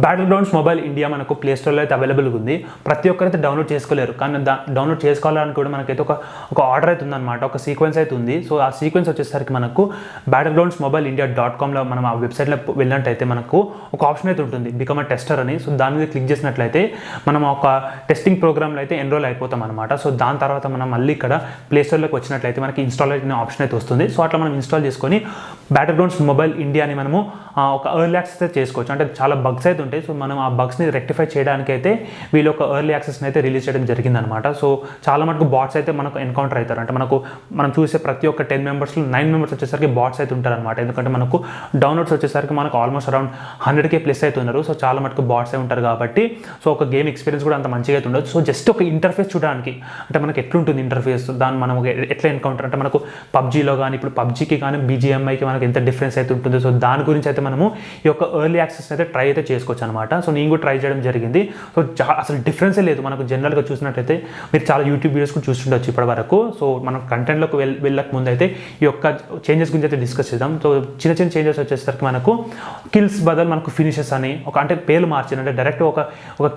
బ్యాటిల్గ్రౌండ్స్ mobile India మనకు play స్టోర్లో అయితే అవైలబుల్గా ఉంది. ప్రతి ఒక్కరైతే డౌన్లోడ్ చేసుకోలేరు, కానీ డౌన్లోడ్ చేసుకోవాలని కూడా మనకైతే ఒక ఆర్డర్ అయితే ఉందన్నమాట, ఒక సీక్వెన్స్ అయితే ఉంది. సో ఆ సీక్వెన్స్ వచ్చేసరికి మనకు battlegroundsmobileindia.comలో మనం ఆ వెబ్సైట్లో వెళ్ళినట్టయితే మనకు ఒక ఆప్షన్ అయితే ఉంటుంది, బికమ్ అ టెస్టర్ అని. సో దాని మీద క్లిక్ చేసినట్లయితే మనం ఒక టెస్టింగ్ ప్రోగ్రామ్లో అయితే ఎన్రోల్ అయిపోతాం అనమాట. సో దాని తర్వాత మనం మళ్ళీ ఇక్కడ ప్లే స్టోర్లోకి వచ్చినట్లయితే మనకి ఇన్స్టాల్ అయిన ఆప్షన్ అయితే వస్తుంది. సో అట్లా మనం ఇన్స్టాల్ చేసుకొని బ్యాటిల్గ్రౌండ్స్ మొబైల్ ఇండియాని మనము ఒక ఎర్లీ యాక్సెస్ అయితే చేసుకోవచ్చు. అంటే చాలా బగ్స్ అయితే ఉంటాయి. సో మనం ఆ బగ్స్ని రెక్టిఫై చేయడానికి అయితే వీళ్ళు ఒక ఎర్లీ యాక్సెస్ని అయితే రిలీజ్ చేయడం జరిగిందనమాట. సో చాలా మటుకు బాట్స్ అయితే మనకు ఎన్కౌంటర్ అవుతారు. అంటే మనం చూసే ప్రతి ఒక్క 10 మెంబర్స్లో 9 మెంబర్స్ వచ్చేసరికి బాట్స్ అయితే ఉంటారనమాట. ఎందుకంటే మనకు డౌన్లోడ్స్ వచ్చేసరికి మనకు ఆల్మోస్ట్ అరౌండ్ 100K ప్లస్ అయితే ఉన్నారు. సో చాలా మటుకు బాట్స్ అయితే ఉంటారు కాబట్టి సో ఒక గేమ్ ఎక్స్పీరియన్స్ కూడా అంత మంచిగా అయితే ఉండదు. సో జస్ట్ ఒక ఇంటర్ఫేస్ చూడడానికి, అంటే మనకి ఎట్లుంటుంది ఇంటర్ఫేస్, దాన్ని మనం ఎట్లా ఎన్కౌంటర్ అంటే మనకు పబ్జీలో కానీ ఇప్పుడు పబ్జీకి కానీ BGMIకి మనకి ఎంత డిఫరెన్స్ అయితే ఉంటుంది. సో దాని గురించి అయితే మనము ఈ యొక్క ఎర్లీ యాక్సెస్ అయితే ట్రై అయితే చేసుకోవచ్చు అనమాట. సో నేను కూడా ట్రై చేయడం జరిగింది. సో అసలు డిఫరెన్సే లేదు మనకు. జనరల్గా చూసినట్లయితే మీరు చాలా యూట్యూబ్ వీడియోస్ కూడా చూస్తుండొచ్చు ఇప్పటి వరకు. సో మనం కంటెంట్లోకి వెళ్ళక ముందు అయితే ఈ యొక్క చేంజెస్ గురించి అయితే డిస్కస్ చేద్దాం. సో చిన్న చిన్న చేంజెస్ వచ్చేసరికి మనకు కిల్స్ బదులు మనకు ఫినిషెస్ అని అంటే పేర్లు మార్చింది. అంటే డైరెక్ట్ ఒక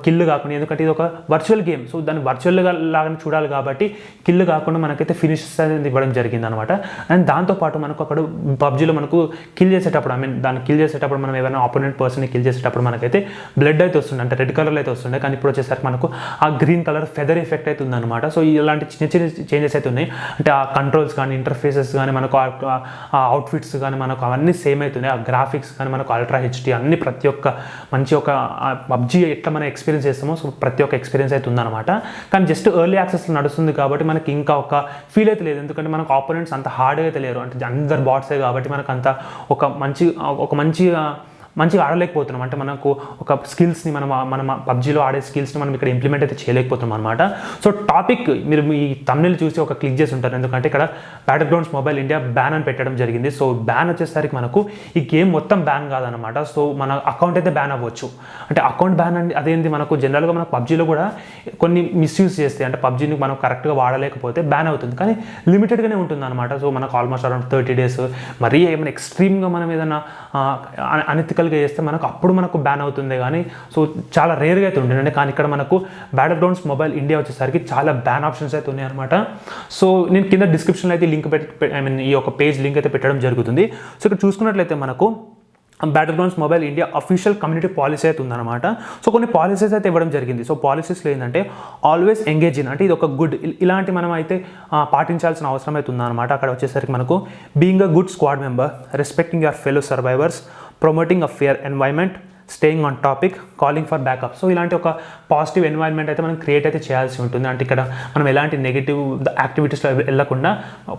కిల్ కాకుండా, ఎందుకంటే ఇది ఒక వర్చువల్ గేమ్, సో దాన్ని వర్చువల్గా లాగానే చూడాలి కాబట్టి కిల్ కాకుండా మనకైతే ఫినిషెస్ అనేది ఇవ్వడం జరిగింది అనమాట. అండ్ దాంతోపాటు మనకు అక్కడ పబ్జీలో మనకు కిల్ చేసేటప్పుడు, దాన్ని కిల్ చేసేటప్పుడు మనం ఏమైనా ఆపోనెంట్ పర్సన్ని కిల్ చేసేటప్పుడు మనకైతే బ్లడ్ అయితే వస్తుండే, అంటే రెడ్ కలర్లో అయితే వస్తుండే. కానీ ఇప్పుడు వచ్చేసరికి మనకు ఆ గ్రీన్ కలర్ ఫెదర్ ఎఫెక్ట్ అయితే ఉందన్నమాట. సో ఇలాంటి చిన్న చిన్న చేంజెస్ అయితే ఉన్నాయి. అంటే ఆ కంట్రోల్స్ కానీ ఇంటర్ఫేసెస్ కానీ మనకు ఆ అవుట్ఫిట్స్ కానీ మనకు అవన్నీ సేమ్ అవుతున్నాయి. ఆ గ్రాఫిక్స్ కానీ మనకు అల్ట్రా HD అన్ని ప్రతి ఒక్క మంచి ఒక పబ్జీ ఎట్లా మనం ఎక్స్పీరియన్స్ చేస్తామో సో ప్రతి ఒక్క ఎక్స్పీరియన్స్ అయితే ఉందన్నమాట. కానీ జస్ట్ ఎర్లీ యాక్సెస్లో నడుస్తుంది కాబట్టి మనకి ఇంకా ఒక ఫీల్ అయితే లేదు. ఎందుకంటే మనకు ఆపోనెంట్స్ అంత హార్డ్గా అయితే లేరు, అంటే అందరు బాట్సే కాబట్టి మనకు అంత ఒక మంచిగా ఆడలేకపోతున్నాం. అంటే మనకు ఒక స్కిల్స్ని మనం పబ్జీలో ఆడే స్కిల్స్ని మనం ఇక్కడ ఇంప్లిమెంట్ అయితే చేయలేకపోతున్నాం అనమాట. సో టాపిక్ మీరు ఈ తమ్నెల్ చూసి ఒక క్లిక్ చేసి ఉంటారు, ఎందుకంటే ఇక్కడ బ్యాటిల్గ్రౌండ్స్ మొబైల్ ఇండియా బ్యాన్ అని పెట్టడం జరిగింది. సో బ్యాన్ వచ్చేసరికి మనకు ఈ గేమ్ మొత్తం బ్యాన్ కాదనమాట. సో మన అకౌంట్ అయితే బ్యాన్ అవ్వచ్చు. అంటే అకౌంట్ బ్యాన్ అంటే అదేంటి, మనకు జనరల్గా మనకు పబ్జీలో కూడా కొన్ని మిస్యూజ్ చేస్తే, అంటే పబ్జీని మనం కరెక్ట్గా వాడలేకపోతే బ్యాన్ అవుతుంది, కానీ లిమిటెడ్గానే ఉంటుంది అనమాట. సో మనకు ఆల్మోస్ట్ అరౌండ్ 30 days, మరీ ఏమైనా ఎక్స్ట్రీమ్గా మనం ఏదైనా అనెతికల్గా చేస్తే అప్పుడు మనకు బ్యాన్ అవుతుంది. కానీ సో చాలా రేర్గా అయితే ఉంటుంది. కానీ ఇక్కడ మనకు బ్యాటిల్గ్రౌండ్స్ మొబైల్ ఇండియా వచ్చేసరికి చాలా బ్యాన్ ఆప్షన్స్ అయితే ఉన్నాయి అనమాట. సో నేను కింద డిస్క్రిప్షన్లో అయితే లింక్ ఈ యొక్క పేజ్ లింక్ అయితే పెట్టడం జరుగుతుంది. సో ఇక్కడ చూసుకున్నట్లయితే మనకు Battlegrounds mobile India official community policy అయితే ఉందన్నమాట. సో కొన్ని పాలసీస్ అయితే ఇవ్వడం జరిగింది. సో పాలసీస్లో ఏంటంటే ఆల్వేస్ ఎంగేజ్ ఇన్, అంటే ఇది ఒక గుడ్, ఇలాంటి మనం అయితే పాటించాల్సిన అవసరం అయితే ఉందన్నమాట. అక్కడ వచ్చేసరికి మనకు being a good squad member, respecting your fellow survivors, promoting a fair environment, staying on topic, calling for backup. So ఇలాంటి ఒక పాజిటివ్ ఎన్వైర్న్మెంట్ అయితే మనం క్రియేట్ అయితే చేయాల్సి ఉంటుంది. అంటే ఇక్కడ మనం ఎలాంటి నెగిటివ్ యాక్టివిటీస్లో వెళ్ళకుండా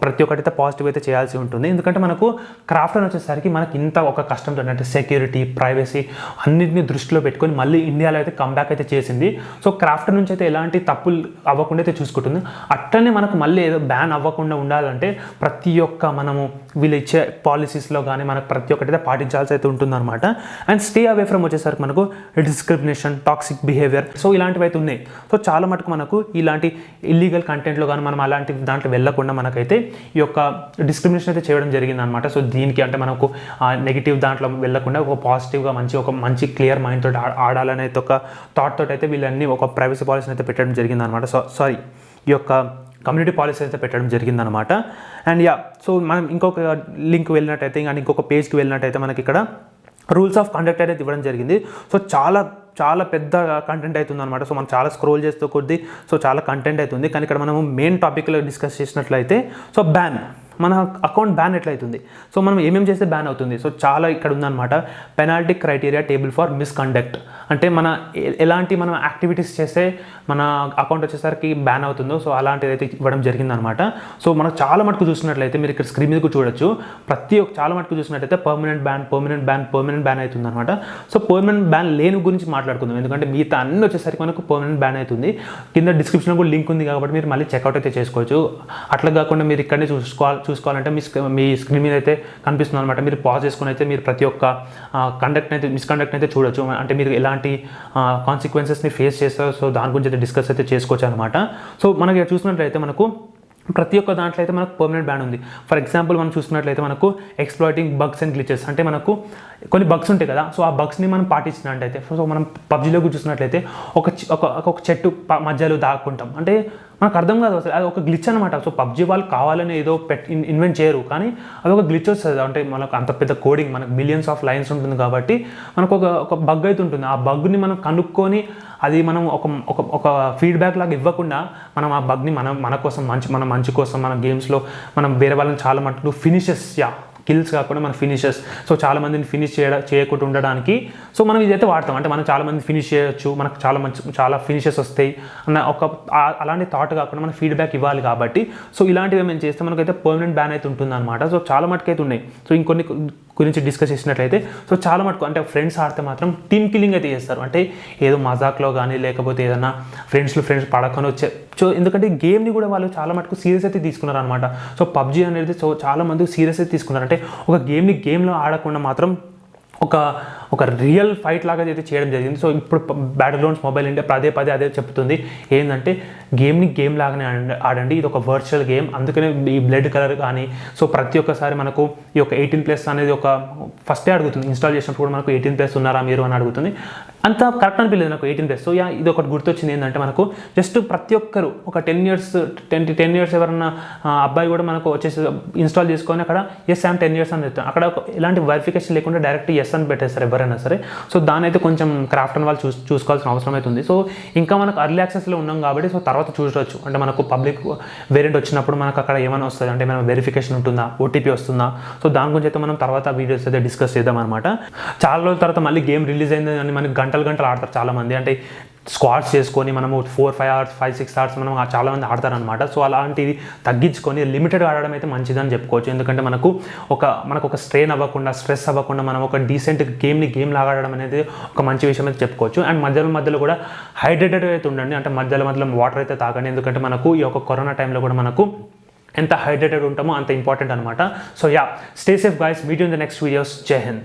ప్రతి ఒక్కటి అయితే పాజిటివ్ అయితే చేయాల్సి ఉంటుంది. ఎందుకంటే మనకు క్రాఫ్ట్ అని వచ్చేసరికి మనకి ఇంత ఒక కష్టంతో, అంటే సెక్యూరిటీ, ప్రైవసీ అన్నింటినీ దృష్టిలో పెట్టుకొని మళ్ళీ ఇండియాలో అయితే కంబ్యాక్ అయితే చేసింది. సో క్రాఫ్ట్ నుంచి అయితే ఎలాంటి తప్పులు అవ్వకుండా అయితే చూసుకుంటుంది. అట్లనే మనకు మళ్ళీ ఏదో బ్యాన్ అవ్వకుండా ఉండాలంటే ప్రతి ఒక్క మనము వీళ్ళు ఇచ్చే పాలసీస్లో కానీ మనకు ప్రతి ఒక్కటి అయితే పాటించాల్సి అయితే ఉంటుందన్నమాట. అండ్ స్టే అవే ఫ్రమ్ వచ్చేసరికి మనకు డిస్క్రిమినేషన్, టాక్సిక్ బిహేవియర్, సో ఇలాంటివి అయితే ఉన్నాయి. సో చాలా మటుకు మనకు ఇలాంటి ఇల్లీగల్ కంటెంట్లో కానీ మనం అలాంటి దాంట్లో వెళ్ళకుండా మనకైతే ఈ యొక్క డిస్క్రిమినేషన్ అయితే చేయడం జరిగింది అనమాట. సో దీనికి అంటే మనకు నెగిటివ్ దాంట్లో వెళ్ళకుండా ఒక పాజిటివ్గా మంచి క్లియర్ మైండ్ తోటి ఆడాలనే ఒక థాట్ తోటి అయితే వీళ్ళన్నీ ఒక ప్రైవసీ పాలసీని అయితే పెట్టడం జరిగింది అనమాట. సారీ ఈ యొక్క కమ్యూనిటీ పాలసీ అయితే పెట్టడం జరిగిందనమాట. అండ్ సో మనం ఇంకొక లింక్ వెళ్ళినట్టయితే, ఇంకా ఇంకొక పేజ్కి వెళ్ళినట్టయితే మనకి ఇక్కడ రూల్స్ ఆఫ్ కండక్ట్ అయితే ఇవ్వడం జరిగింది. సో చాలా పెద్ద కంటెంట్ అవుతుంది అనమాట. సో మనం చాలా స్క్రోల్ చేస్తూ కొద్దీ సో చాలా కంటెంట్ అవుతుంది. కానీ ఇక్కడ మనము మెయిన్ టాపిక్లో డిస్కస్ చేసినట్లయితే సో బ్యాన్, మన అకౌంట్ బ్యాన్ ఎట్లయితుంది, సో మనం ఏమేమి చేస్తే బ్యాన్ అవుతుంది. సో చాలా ఇక్కడ ఉందన్నమాట. Penalty criteria table for misconduct, అంటే ఎలాంటి మనం యాక్టివిటీస్ చేస్తే మన అకౌంట్ వచ్చేసరికి బ్యాన్ అవుతుందో సో అలాంటిది అయితే ఇవ్వడం జరిగిందనమాట. సో మనకు చాలా మటుకు చూసినట్లయితే మీరు ఇక్కడ స్క్రీన్ మీద చూడొచ్చు, చాలా మటుకు చూసినట్లయితే పర్మనెంట్ బ్యాన్ అవుతుంది అనమాట. సో పర్మనెంట్ బ్యాన్ లేని గురించి మాట్లాడుకుందాం, ఎందుకంటే మిగతా అన్ని వచ్చేసరికి మనకు పర్మనెంట్ బ్యాన్ అవుతుంది. కింద డిస్క్రిప్షన్లో కూడా లింక్ ఉంది కాబట్టి మీరు మళ్ళీ చెక్అవుట్ అయితే చేసుకోవచ్చు. అట్లా కాకుండా మీరు ఇక్కడనే చూసుకోవాలంటే మీ స్క్రీన్ మీద అయితే కనిపిస్తుంది అనమాట. మీరు పాజ్ చేసుకుని అయితే మీరు ప్రతి ఒక్క మిస్కండక్ట్ అయితే చూడొచ్చు. అంటే మీరు ఎలాంటి కాన్సిక్వెన్సెస్ని ఫేస్ చేస్తారు, సో దాని గురించి అయితే డిస్కస్ అయితే చేసుకోవచ్చు అనమాట. సో మనకి చూసినట్లయితే మనకు ప్రతి ఒక్క దాంట్లో అయితే మనకు పర్మనెంట్ బ్యాన్ ఉంది. ఫర్ ఎగ్జాంపుల్ మనం చూసుకున్నట్లయితే మనకు ఎక్స్‌ప్లాయిటింగ్ బగ్స్ అండ్ గ్లిచెస్, అంటే మనకు కొన్ని బగ్స్ ఉంటాయి కదా, సో ఆ బగ్స్ని మనం పాటించినట్టయితే, సో మనం పబ్జీలో చూసినట్లయితే ఒక చెట్టు మధ్యలో దాక్కుంటాం, అంటే మనకు అర్థం కాదు అసలు, అది ఒక గ్లిచ్ అనమాట. సో పబ్జీ వాళ్ళు కావాలని ఏదో ఇన్వెంట్ చేయరు, కానీ అది ఒక గ్లిచ్ వస్తుంది. అంటే మనకు అంత పెద్ద కోడింగ్, మనకు మిలియన్స్ ఆఫ్ లైన్స్ ఉంటుంది కాబట్టి మనకు ఒక బగ్ అయితే ఉంటుంది. ఆ బగ్ని మనం కనుక్కొని అది మనం ఒక ఫీడ్బ్యాక్ లాగా ఇవ్వకుండా మనం ఆ బగ్ని మన కోసం మన మంచి కోసం మన గేమ్స్లో మనం వేరే వాళ్ళని చాలా మటుకు ఫినిషెస్, కిల్స్ కాకుండా మన ఫినిషెస్, సో చాలా మందిని ఫినిష్ చేయకుండా ఉండడానికి సో మనం ఇదైతే వాడతాం. అంటే మనం చాలా మంది ఫినిష్ చేయొచ్చు, మనకు చాలా ఫినిషెస్ వస్తాయి అన్న అలాంటి థాట్ కాకుండా మనం ఫీడ్బ్యాక్ ఇవ్వాలి కాబట్టి సో ఇలాంటివి మేము చేస్తే మనకైతే పర్మనెంట్ బ్యాన్ అయితే ఉంటుంది అనమాట. సో చాలా మటుకైతే ఉన్నాయి. సో ఇంకొన్ని గురించి డిస్కస్ చేసినట్లయితే సో చాలా మటుకు అంటే ఫ్రెండ్స్ ఆడితే మాత్రం టీమ్ కిల్లింగ్ అయితే చేస్తారు. అంటే ఏదో మజాక్లో కానీ లేకపోతే ఏదైనా ఫ్రెండ్స్ పడకొని వచ్చే, సో ఎందుకంటే గేమ్ని కూడా వాళ్ళు చాలా మటుకు సీరియస్ అయితే తీసుకున్నారు అనమాట. సో పబ్జీ అనేది సో చాలా మంది సీరియస్ అయితే తీసుకున్నారు. అంటే ఒక గేమ్లో ఆడకుండా మాత్రం ఒక రియల్ ఫైట్ లాగా అయితే చేయడం జరిగింది. సో ఇప్పుడు బ్యాటిల్గ్రౌండ్స్ మొబైల్ ఇండియా పదే చెప్తుంది ఏంటంటే గేమ్ని గేమ్ లాగానే ఆడండి, ఇది ఒక వర్చువల్ గేమ్, అందుకనే ఈ బ్లడ్ కలర్ కానీ సో ప్రతి ఒక్కసారి మనకు ఈ యొక్క 18+ అనేది ఒక ఫస్టే అడుగుతుంది, ఇన్స్టాల్ చేసినప్పుడు కూడా మనకు 18+ ఉన్నారా మీరు అని అడుగుతుంది. అంత కరెక్ట్ అనిపించలేదు నాకు 18+. సో ఇది ఒకటి గుర్తొచ్చింది ఏంటంటే మనకు జస్ట్ ప్రతి ఒక్కరు ఒక 10 ఇయర్స్ ఎవరన్నా అబ్బాయి కూడా మనకు వచ్చేసి ఇన్స్టాల్ చేసుకొని అక్కడ ఎస్ ఐఎమ్ 10 years అని చెప్తాను, అక్కడ ఎలాంటి వెరిఫికేషన్ లేకుండా డైరెక్ట్ ఎస్ అని పెట్టేస్తారు ఎవరైనా సరే. సో దాని అయితే కొంచెం క్రాఫ్ట్ అని వాళ్ళు చూసుకోవాల్సిన అవసరం అయితే ఉంది. సో ఇంకా మనకు అర్లీ యాక్సెస్లో ఉన్నాం కాబట్టి సో తర్వాత చూడవచ్చు, అంటే మనకు పబ్లిక్ వేరియంట్ వచ్చినప్పుడు మనకు అక్కడ ఏమైనా వస్తుంది, అంటే మనం వెరిఫికేషన్ ఉంటుందా, ఓటీపీ వస్తుందా, సో దాని గురించి అయితే మనం తర్వాత వీడియోస్ అయితే డిస్కస్ చేద్దాం అనమాట. చాలా రోజుల తర్వాత మళ్ళీ గేమ్ రిలీజ్ అయింది అని మనకి గంటలు ఆడతారు చాలామంది, అంటే స్క్వాడ్స్ చేసుకొని మనము 4-5 hours 5-6 hours మనం చాలామంది ఆడతారనమాట. సో అలాంటివి తగ్గించుకొని లిమిటెడ్ ఆడడం అయితే మంచిదని చెప్పుకోవచ్చు. ఎందుకంటే మనకు ఒక స్ట్రెయిన్ అవ్వకుండా, స్ట్రెస్ అవ్వకుండా మనం ఒక డీసెంట్ గేమ్ లాగా ఆడడం అనేది ఒక మంచి విషయం అయితే చెప్పుకోవచ్చు. అండ్ మధ్యలో కూడా హైడ్రేటెడ్ అయితే ఉండండి, అంటే మధ్యలో వాటర్ అయితే తాగండి, ఎందుకంటే మనకు ఈ యొక్క కరోనా టైంలో కూడా మనకు ఎంత హైడ్రేటెడ్ ఉంటామో అంత ఇంపార్టెంట్ అనమాట. So stay safe guys, meet you in the next videos. జై హింద్.